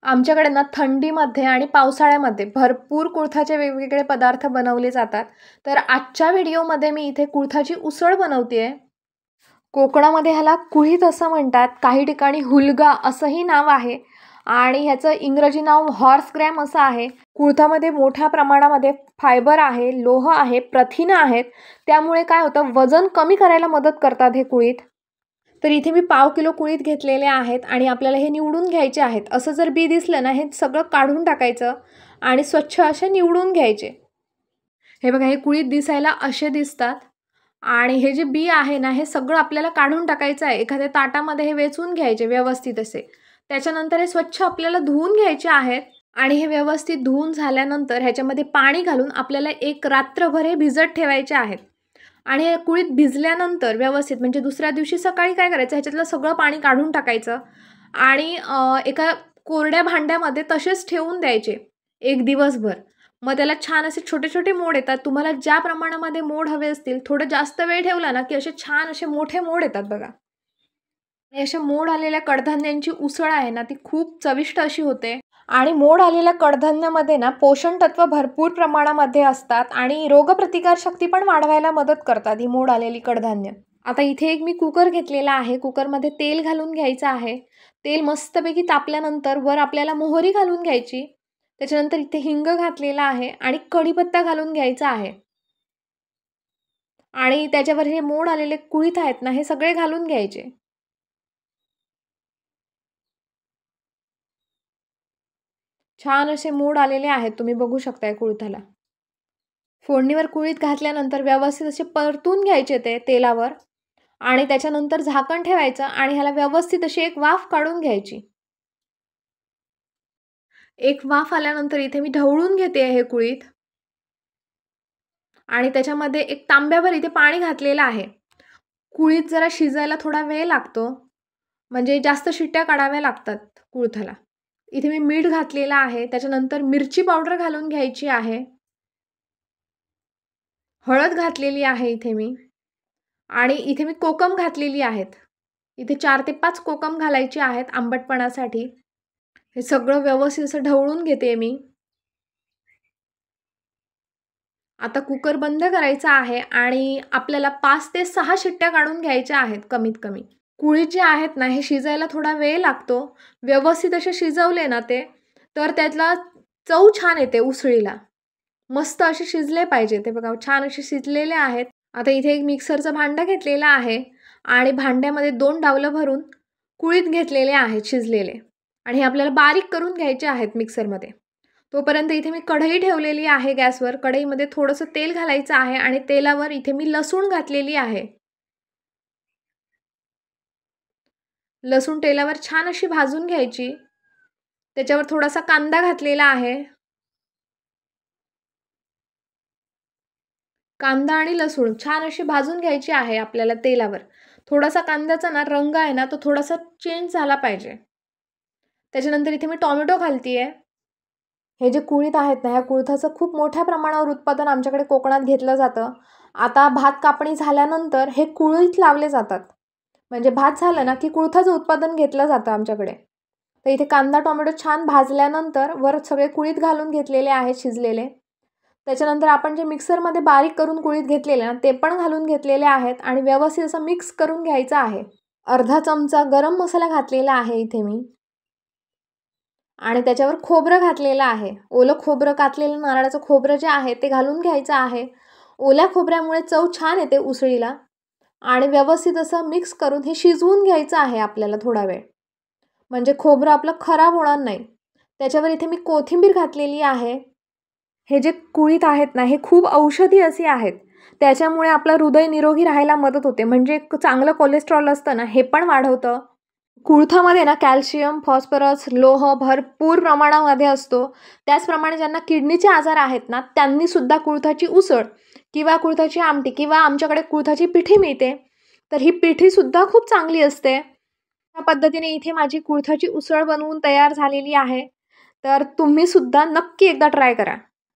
आमच्याकडे ना थंडीमध्ये आणि पावसाळ्यामध्ये भरपूर कुळथाचे वेगवेगळे पदार्थ बनवले जातात. तर आजच्या व्हिडिओमध्ये मी इथे कुळथाची उसळ बनवतेय. कोकणामध्ये ह्याला कुळीथ असं म्हणतात, काही ठिकाणी हुलगा असंही नाव आहे आणि ह्याचं इंग्रजी नाव हॉर्स ग्रॅम असं आहे. कुळथामध्ये मोठ्या प्रमाणामध्ये फायबर आहे, लोह आहे, प्रथिनं आहेत. त्यामुळे काय होतं, वजन कमी करायला मदत करतात हे कुळीथ. तर इथे मी 1/2 किलो कुळीथ घेतलेले आहेत आणि आपल्याला हे निवडून घ्यायचे आहेत. असं जर बी दिसलं ना, हे सगळं काढून टाकायचं आणि स्वच्छ असे निवडून घ्यायचे. हे बघा, हे कुळीथ दिसायला असे दिसतात आणि हे जे बी आहे ना, हे सगळं आपल्याला काढून टाकायचं आहे. एखाद्या ताटामध्ये हे वेचून घ्यायचे व्यवस्थित असे. त्याच्यानंतर हे स्वच्छ आपल्याला धुवून घ्यायचे आहेत आणि हे व्यवस्थित धुवून झाल्यानंतर ह्याच्यामध्ये पाणी घालून आपल्याला एक रात्रभर हे भिजत ठेवायचे आहेत. आणि हे कुळीथ भिजल्यानंतर व्यवस्थित म्हणजे दुसऱ्या दिवशी सकाळी काय करायचं, ह्याच्यातलं सगळं पाणी काढून टाकायचं आणि एका कोरड्या भांड्यामध्ये तसेच ठेवून द्यायचे एक दिवसभर. मग त्याला छान असे छोटे छोटे मोड येतात. तुम्हाला ज्या प्रमाणामध्ये मोड हवे असतील, थोडं जास्त वेळ ठेवला ना की असे छान असे मोठे मोड येतात बघा. आणि अशा मोड आलेल्या कडधान्यांची उसळ आहे ना, ती खूप चविष्ट अशी होते. आणि मोड आलेल्या कडधान्यामध्ये ना पोषण तत्व भरपूर प्रमाणामध्ये असतात आणि रोगप्रतिकारशक्ती पण वाढवायला मदत करतात ही मोड आलेली कडधान्य. आता इथे एक मी कुकर घेतलेला आहे. कुकरमध्ये तेल घालून घ्यायचं आहे. तेल मस्तपैकी तापल्यानंतर वर आपल्याला मोहरी घालून घ्यायची. त्याच्यानंतर इथे हिंग घातलेला आहे आणि कढीपत्ता घालून घ्यायचा आहे. आणि त्याच्यावर हे मोड आलेले कुळीथ आहेत ना, हे सगळे घालून घ्यायचे. छान असे मोड आलेले आहेत, तुम्ही बघू शकताय कुळथाला. फोडणीवर कुळीथ घातल्यानंतर व्यवस्थित असे परतून घ्यायचे ते तेलावर आणि त्याच्यानंतर झाकण ठेवायचं आणि ह्याला व्यवस्थित अशी एक वाफ काढून घ्यायची. एक वाफ आल्यानंतर इथे मी ढवळून घेते हे कुळीथ आणि त्याच्यामध्ये एक तांब्याभर इथे पाणी घातलेलं आहे. कुळीथ जरा शिजायला थोडा वेळ लागतो, म्हणजे जास्त शिट्ट्या काढाव्या लागतात कुळथाला. इथे मी मीठ घातलेलं आहे. त्याच्यानंतर मिरची पावडर घालून घ्यायची आहे. हळद घातलेली आहे इथे मी आणि इथे मी कोकम घातलेली आहेत. इथे 4 ते 5 कोकम घालायची आहेत आंबटपणासाठी. हे सगळं व्यवस्थित असं ढवळून घेते मी. आता कुकर बंद करायचा आहे आणि आपल्याला 5 ते 6 शिट्ट्या काढून घ्यायच्या आहेत कमीत कमी. कुळीथ जे आहेत ना, हे शिजायला थोडा वेळ लागतो. व्यवस्थित असे शिजवले ना ते, तर त्यातला चव छान येते उसळीला. मस्त असे शिजले पाहिजे. ते बघा छान असे शिजलेले आहेत. आता इथे एक मिक्सरचं भांडं घेतलेलं आहे आणि भांड्यामध्ये 2 डावलं भरून कुळीथ घेतलेले आहेत शिजलेले आणि हे आपल्याला बारीक करून घ्यायचे आहेत मिक्सरमध्ये. तोपर्यंत इथे मी कढई ठेवलेली आहे गॅसवर. कढईमध्ये थोडंसं तेल घालायचं आहे आणि तेलावर इथे मी लसूण घातलेली आहे. लसूण तेलावर छान अशी भाजून घ्यायची. त्याच्यावर थोडासा कांदा घातलेला आहे. कांदा आणि लसूण छान अशी भाजून घ्यायची आहे आपल्याला तेलावर. थोडासा कांद्याचा ना रंग आहे ना, तो थोडासा चेंज झाला पाहिजे. त्याच्यानंतर इथे मी टोमॅटो घालतीये. हे जे कुळीथ आहेत ना, ह्या कुळथाचं खूप मोठ्या प्रमाणावर उत्पादन आमच्याकडे कोकणात घेतलं जातं. आता भात कापणी झाल्यानंतर हे कुळीथ लावले जातात. म्हणजे भात झालं ना की कुळथाचं उत्पादन घेतलं जातं आमच्याकडे. तर इथे कांदा टोमॅटो छान भाजल्यानंतर वर सगळे कुळीथ घालून घेतलेले आहेत शिजलेले. त्याच्यानंतर आपण जे मिक्सरमध्ये बारीक करून कुळीथ घेतलेले ना, ते पण घालून घेतलेले आहेत आणि व्यवस्थित असं मिक्स करून घ्यायचं आहे. अर्धा चमचा गरम मसाला घातलेला आहे इथे मी आणि त्याच्यावर खोबरं घातलेलं आहे. ओलं खोबरं, कातलेलं नारळाचं खोबरं जे आहे ते घालून घ्यायचं आहे. ओल्या खोबऱ्यामुळे चव छान येते उसळीला आणि व्यवस्थित असं मिक्स करून हे शिजवून घ्यायचं आहे आपल्याला थोडा वेळ, म्हणजे खोबरं आपलं खराब होणार नाही. त्याच्यावर इथे मी कोथिंबीर घातलेली आहे. हे जे कुळीथ आहेत ना, हे खूप औषधी असे आहेत. त्याच्यामुळे आपलं हृदय निरोगी राहायला मदत होते. म्हणजे चांगलं कोलेस्ट्रॉल असतं ना, हे पण वाढवतं. कुळथामध्ये ना कॅल्शियम, फॉस्फरस, लोह भरपूर प्रमाणामध्ये असतो. त्याचप्रमाणे ज्यांना किडनीचे आजार आहेत ना, त्यांनी सुद्धा कुळथाची उसळ किंवा कुळथाची आमटी किंवा आमच्याकडे कुळथाची पिठी मिळते, तर ही पिठीसुद्धा खूप चांगली असते. या पद्धतीने इथे माझी कुळथाची उसळ बनवून तयार झालेली आहे. तर तुम्ही सुद्धा नक्की एकदा ट्राय करा.